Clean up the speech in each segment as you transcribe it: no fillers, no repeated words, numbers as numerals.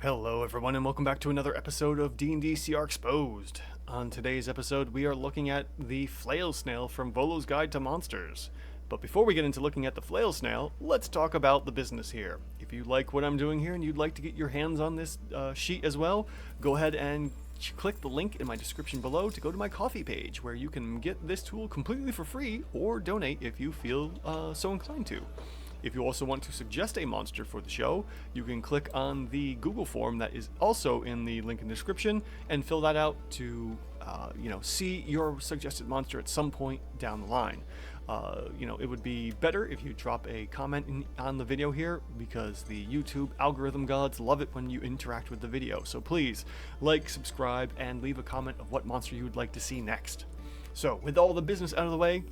Hello everyone and welcome back to another episode of D&D CR Exposed. On today's episode we are looking at the Flail Snail from Volo's Guide to Monsters. But before we get into looking at the Flail Snail, let's talk about the business here. If you like what I'm doing here and you'd like to get your hands on this sheet as well, go ahead and click the link in my description below to go to my Ko-fi page where you can get this tool completely for free or donate if you feel so inclined to. If you also want to suggest a monster for the show, you can click on the Google form that is also in the link in the description and fill that out to, see your suggested monster at some point down the line. It would be better if you drop a comment on the video here because the YouTube algorithm gods love it when you interact with the video. So please like, subscribe, and leave a comment of what monster you would like to see next. So with all the business out of the way,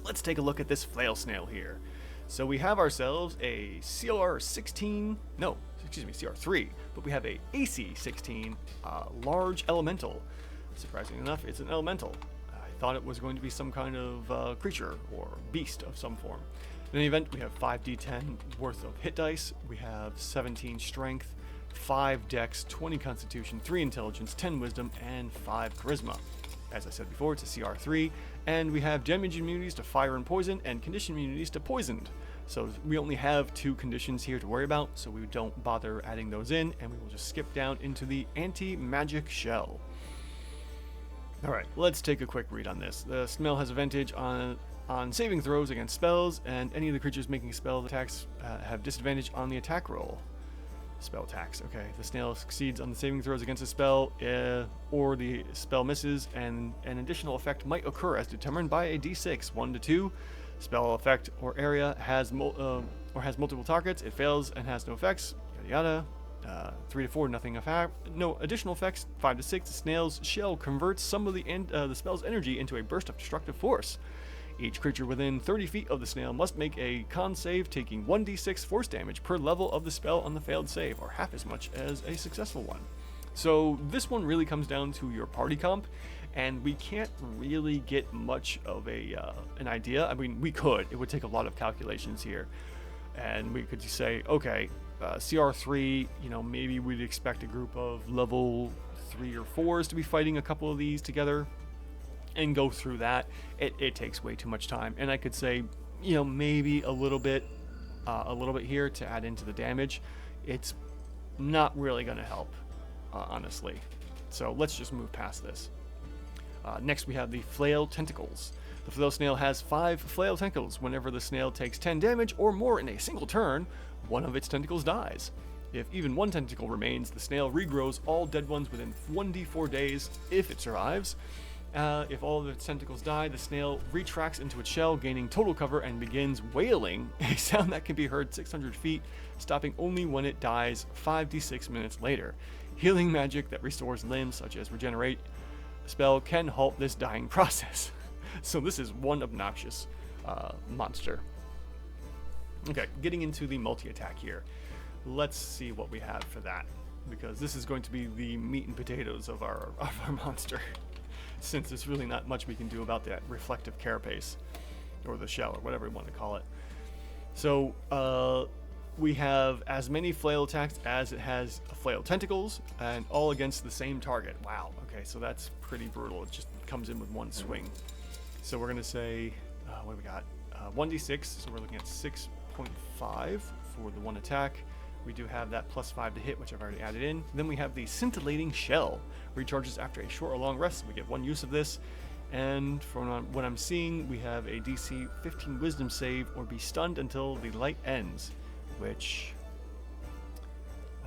let's take a look at this Flail Snail here. So we have ourselves a CR3, but we have a AC 16 large elemental. Surprisingly enough, it's an elemental. I thought it was going to be some kind of creature or beast of some form. In any event, we have 5d10 worth of hit dice. We have 17 strength, 5 dex, 20 constitution, 3 intelligence, 10 wisdom, and 5 charisma. As I said before, it's a CR3, and we have damage immunities to fire and poison, and condition immunities to poisoned. So we only have 2 conditions here to worry about, so we don't bother adding those in, and we will just skip down into the anti-magic shell. Alright, let's take a quick read on this. The snail has advantage on saving throws against spells, and any of the creatures making spell attacks have disadvantage on the attack roll. Spell attacks. Okay, the snail succeeds on the saving throws against a spell, or the spell misses, and an additional effect might occur as determined by a d6, 1 to 2. Spell effect or area has multiple targets. It fails and has no effects. Yada yada. 3 to 4, nothing effect. No additional effects. 5 to 6, the snail's shell converts some of the spell's energy into a burst of destructive force. Each creature within 30 feet of the snail must make a con save, taking 1d6 force damage per level of the spell on the failed save, or half as much as a successful one. So this one really comes down to your party comp, and we can't really get much of an idea. I mean, we could. It would take a lot of calculations here. And we could say, okay, CR3, maybe we'd expect a group of level 3 or 4s to be fighting a couple of these together and go through that. It takes way too much time, and I could say, maybe a little bit here to add into the damage. It's not really going to help, honestly. So let's just move past this. Next, we have the Flail Tentacles. The Flail Snail has 5 flail tentacles. Whenever the snail takes 10 damage or more in a single turn, one of its tentacles dies. If even one tentacle remains, the snail regrows all dead ones within 1d4 days if it survives. If all of its tentacles die, the snail retracts into its shell, gaining total cover, and begins wailing, a sound that can be heard 600 feet, stopping only when it dies 5d6 minutes later. Healing magic that restores limbs, such as regenerate spell, can halt this dying process. So this is one obnoxious monster. Okay, getting into the multi-attack here. Let's see what we have for that, because this is going to be the meat and potatoes of our monster. Since there's really not much we can do about that reflective carapace, or the shell, or whatever we want to call it. So we have as many flail attacks as it has flail tentacles, and all against the same target. Wow, okay, so that's pretty brutal. It just comes in with one swing. So we're going to say, what do we got? 1d6, so we're looking at 6.5 for the one attack. We do have that +5 to hit, which I've already added in. Then we have the Scintillating Shell. Recharges after a short or long rest. We get 1 use of this. And from what I'm seeing, we have a DC 15 Wisdom save or be stunned until the light ends. Which,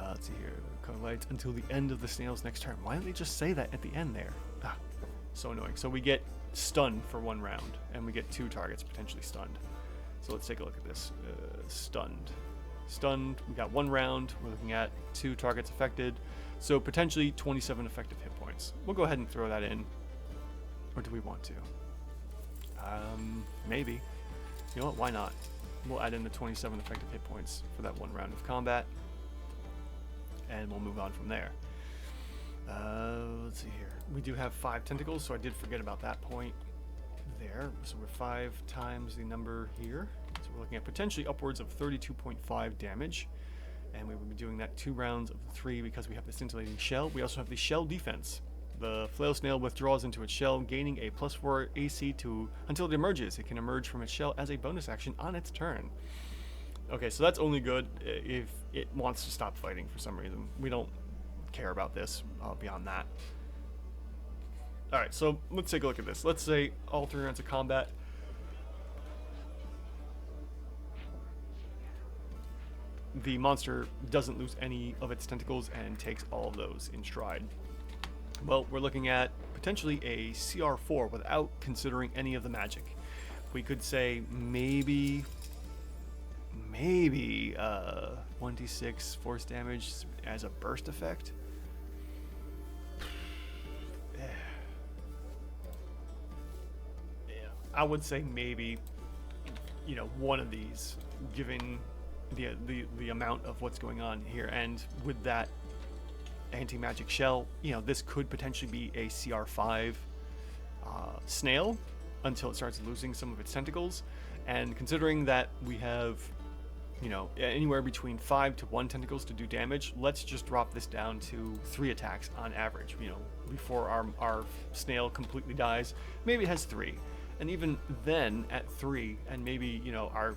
let's see here. Color lights until the end of the snail's next turn. Why didn't they just say that at the end there? So annoying. So we get stunned for 1 round. And we get 2 targets potentially stunned. So let's take a look at this. Stunned, we got 1 round. We're looking at 2 targets affected, so potentially 27 effective hit points. We'll go ahead and throw that in, or do we want to? Maybe. You know what, why not? We'll add in the 27 effective hit points for that 1 round of combat, and we'll move on from there. Let's see here. We do have 5 tentacles, so I did forget about that point there. So we're 5 times the number here. So we're looking at potentially upwards of 32.5 damage. and we will be doing that 2 rounds of the 3 because we have the scintillating shell. We also have the shell defense. The Flail Snail withdraws into its shell, gaining a +4 AC until it emerges. It can emerge from its shell as a bonus action on its turn. Okay, so that's only good if it wants to stop fighting for some reason. We don't care about this beyond that. Alright, so let's take a look at this. Let's say all 3 rounds of combat. The monster doesn't lose any of its tentacles and takes all of those in stride. Well, we're looking at potentially a CR4 without considering any of the magic. We could say maybe 1d6 force damage as a burst effect. Yeah, I would say maybe, one of these, given the amount of what's going on here, and with that anti-magic shell, this could potentially be a CR5 snail until it starts losing some of its tentacles. And considering that we have anywhere between 5 to 1 tentacles to do damage, let's just drop this down to 3 attacks on average, before our snail completely dies. Maybe it has 3, and even then at 3, and maybe our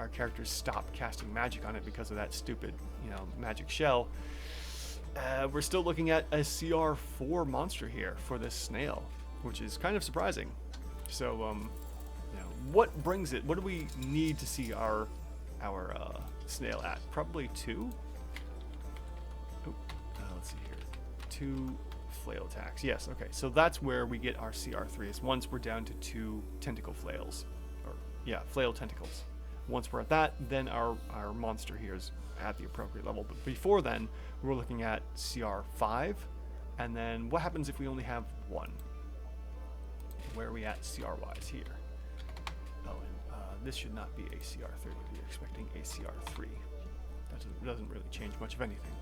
characters stop casting magic on it because of that stupid magic shell. We're still looking at a CR4 monster here for this snail, which is kind of surprising. So, what brings it? What do we need to see our snail at? Probably 2. Let's see here. 2 flail attacks. Yes. Okay. So that's where we get our CR3. Is once we're down to 2 tentacle flails, flail tentacles. Once we're at that, then our monster here is at the appropriate level. But before then, we're looking at CR5, and then what happens if we only have 1? Where are we at CR-wise here? Oh, and this should not be a CR3. We're expecting a CR3. That doesn't really change much of anything.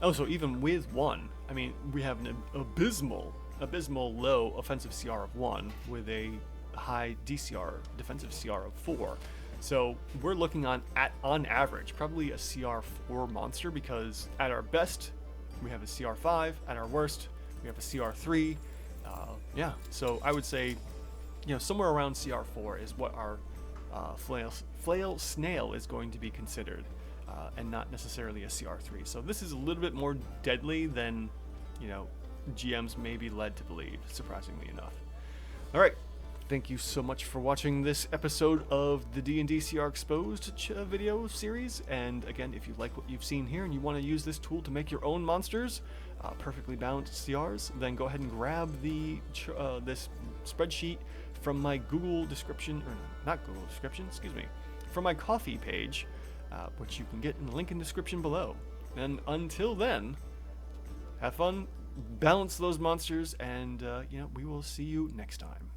Oh, so even with 1, I mean, we have an abysmal low offensive CR of 1 with a high DCR, defensive CR of 4. So we're looking on average probably a CR4 monster, because at our best we have a CR5, at our worst we have a CR3. So I would say somewhere around CR4 is what our Flail Snail is going to be considered, and not necessarily a CR3. So this is a little bit more deadly than GMs may be led to believe, surprisingly enough. All right. Thank you so much for watching this episode of the D&D CR Exposed video series. And again, if you like what you've seen here and you want to use this tool to make your own monsters, perfectly balanced CRs, then go ahead and grab this spreadsheet from my Google description, or not Google description, excuse me, from my Ko-fi page, which you can get in the link in the description below. And until then, have fun, balance those monsters, and we will see you next time.